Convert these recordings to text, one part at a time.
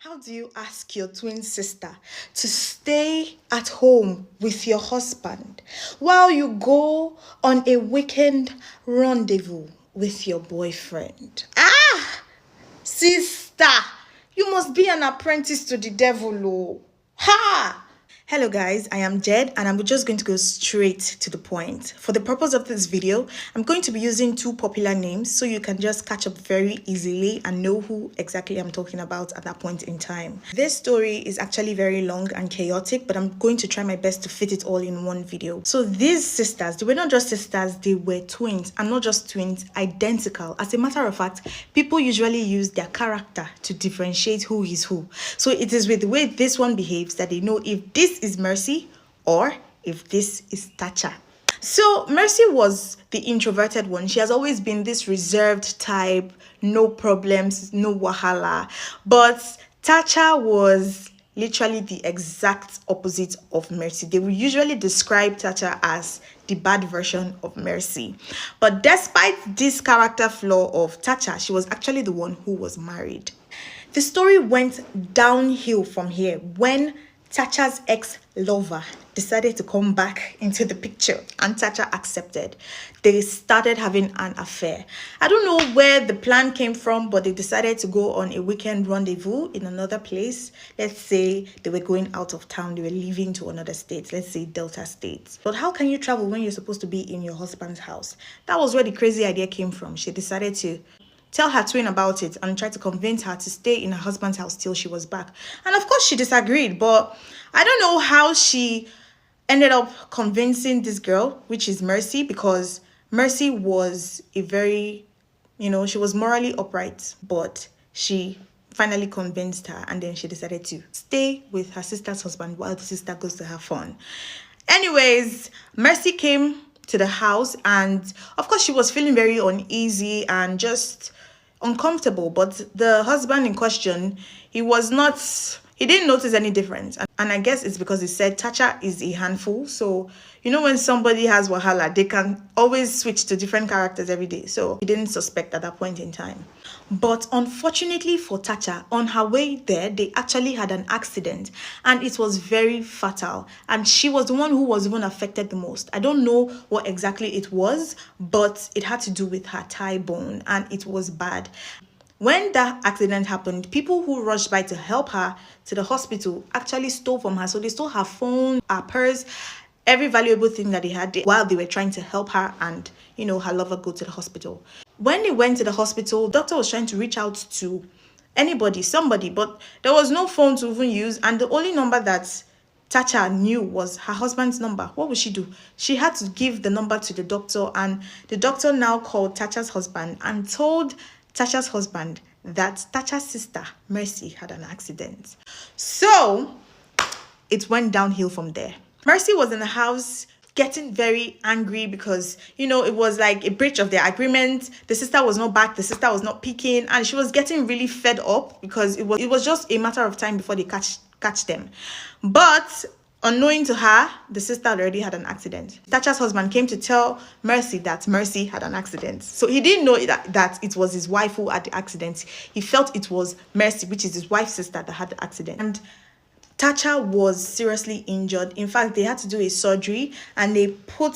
How do you ask your twin sister to stay at home with your husband while you go on a weekend rendezvous with your boyfriend? Sister, you must be an apprentice to the devil, oh. Ha! Hello guys, I am Jed and I'm just going to go straight to the point. For the purpose of this video, I'm going to be using two popular names so you can just catch up very easily and know who exactly I'm talking about at that point in time. This story is actually very long and chaotic, but I'm going to try my best to fit it all in one video. So these sisters, they were not just sisters, they were twins, and not just twins, identical. As a matter of fact, people usually use their character to differentiate who is who. So it is with the way this one behaves that they know if this is Mercy or if this is Tacha. So Mercy was the introverted one. She has always been this reserved type, no problems, no wahala. But Tacha was literally the exact opposite of Mercy. They will usually describe Tacha as the bad version of Mercy. But despite this character flaw of Tacha, she was actually the one who was married. The story went downhill from here when Tacha's ex-lover decided to come back into the picture and Tacha accepted. They started having an affair. I don't know where the plan came from, but they decided to go on a weekend rendezvous in another place. Let's say they were going out of town. They were leaving to another state. Let's say Delta State. But how can you travel when you're supposed to be in your husband's house? That was where the crazy idea came from. She decided to tell her twin about it and try to convince her to stay in her husband's house till she was back. And of course she disagreed, but I don't know how she ended up convincing this girl, which is Mercy, because Mercy was a very, she was morally upright, but she finally convinced her and then she decided to stay with her sister's husband while the sister goes to have fun. Anyways, Mercy came to the house and of course she was feeling very uneasy and just uncomfortable, but the husband in question, he didn't notice any difference. And I guess it's because he said Tacha is a handful. So when somebody has wahala, they can always switch to different characters every day. So he didn't suspect at that point in time. But unfortunately for Tacha, on her way there, they actually had an accident and it was very fatal. And she was the one who was even affected the most. I don't know what exactly it was, but it had to do with her thigh bone and it was bad. When that accident happened, people who rushed by to help her to the hospital actually stole from her. So they stole her phone, her purse, every valuable thing that they had while they were trying to help her and, her lover go to the hospital. When they went to the hospital, the doctor was trying to reach out to somebody, but there was no phone to even use. And the only number that Tacha knew was her husband's number. What would she do? She had to give the number to the doctor, and the doctor now called Tacha's husband and told Tacha's husband that Tacha's sister, Mercy, had an accident. So it went downhill from there. Mercy was in the house getting very angry because, it was like a breach of their agreement. The sister was not back. The sister was not picking. And she was getting really fed up because it was just a matter of time before they catch them. But unknowing to her, the sister already had an accident. Tacha's husband came to tell Mercy that Mercy had an accident. So he didn't know that it was his wife who had the accident. He felt it was Mercy, which is his wife's sister, that had the accident. And Tacha was seriously injured. In fact, they had to do a surgery and they put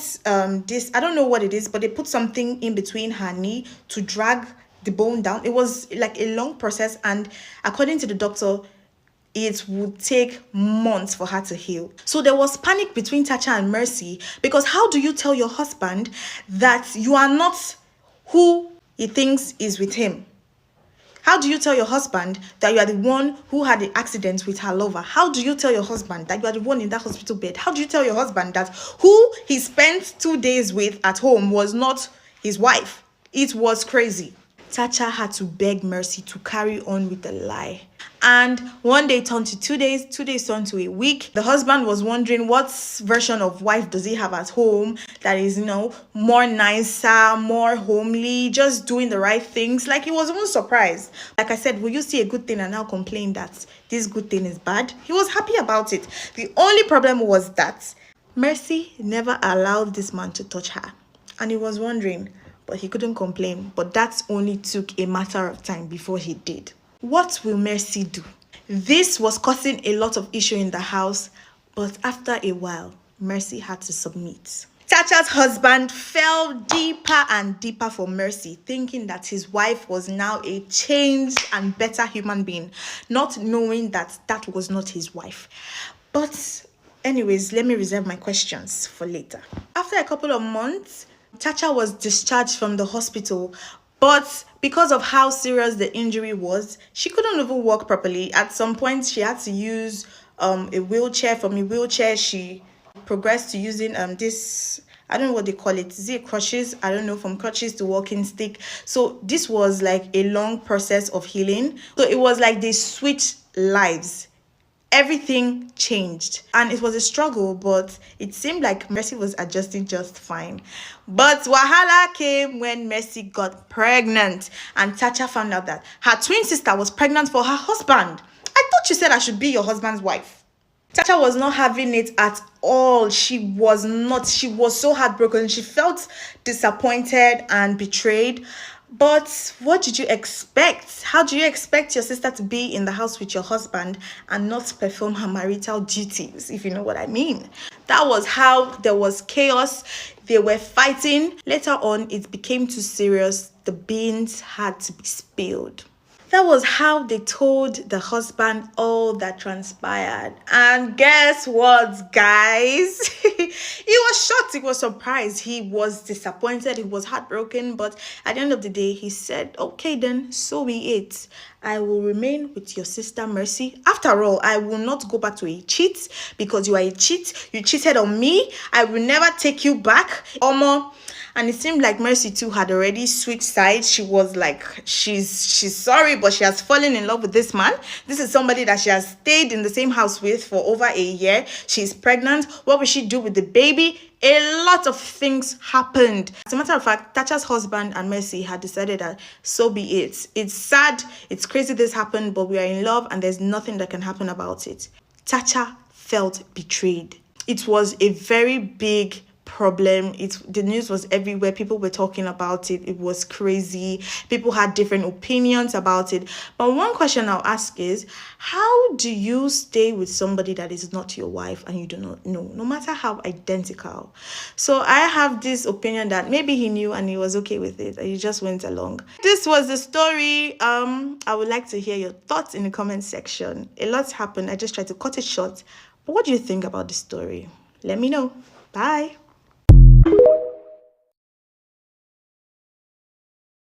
this, I don't know what it is, but they put something in between her knee to drag the bone down. It was like a long process, and according to the doctor, it would take months for her to heal. So there was panic between Tacha and Mercy because how do you tell your husband that you are not who he thinks is with him? How do you tell your husband that you are the one who had the accident with her lover? How do you tell your husband that you are the one in that hospital bed? How do you tell your husband that who he spent 2 days with at home was not his wife? It was crazy. Tacha had to beg Mercy to carry on with the lie. And one day turned to 2 days, 2 days turned to a week. The husband was wondering what version of wife does he have at home that is, more nicer, more homely, just doing the right things. Like, he was even surprised. Like I said, will you see a good thing and now complain that this good thing is bad? He was happy about it. The only problem was that Mercy never allowed this man to touch her. And he was wondering, but he couldn't complain. But that only took a matter of time before he did. What will Mercy do? This was causing a lot of issue in the house, but after a while, Mercy had to submit. Chacha's husband fell deeper and deeper for Mercy, thinking that his wife was now a changed and better human being, not knowing that that was not his wife. But anyways, let me reserve my questions for later. After a couple of months, Chacha was discharged from the hospital, but because of how serious the injury was, she couldn't even walk properly. At some point, she had to use a wheelchair. From a wheelchair, she progressed to using this, I don't know what they call it. Is it crutches? I don't know, from crutches to walking stick. So this was like a long process of healing. So it was like they switched lives. Everything changed and it was a struggle, but it seemed like Mercy was adjusting just fine. But wahala came when Mercy got pregnant and Chacha found out that her twin sister was pregnant for her husband. I thought you said I should be your husband's wife. Chacha was not having it at all. She was not. She was so heartbroken. She felt disappointed and betrayed. But what did you expect? How do you expect your sister to be in the house with your husband and not perform her marital duties, if you know what I mean? That was how there was chaos. They were fighting. Later on, it became too serious. The beans had to be spilled. That was how they told the husband all that transpired. And guess what, guys? He was shocked. He was surprised. He was disappointed. He was heartbroken. But at the end of the day, he said, okay, then so be it. I will remain with your sister Mercy. After all, I will not go back to a cheat because you are a cheat. You cheated on me. I will never take you back. Omo. And it seemed like Mercy too had already switched sides. She was like, she's sorry, but she has fallen in love with this man. This is somebody that she has stayed in the same house with for over a year. She's pregnant. What will she do with the baby? A lot of things happened. As a matter of fact, Chacha's husband and Mercy had decided that so be it. It's sad, it's crazy this happened, but we are in love and there's nothing that can happen about it. Chacha felt betrayed. It was a very big problem. The news was everywhere. People were talking about it. It was crazy. People had different opinions about it. But one question I'll ask is, how do you stay with somebody that is not your wife and you do not know, no matter how identical? So I have this opinion that maybe he knew and he was okay with it and he just went along. This was the story. I would like to hear your thoughts in the comment section. A lot happened. I just tried to cut it short. But what do you think about the story? Let me know. Bye.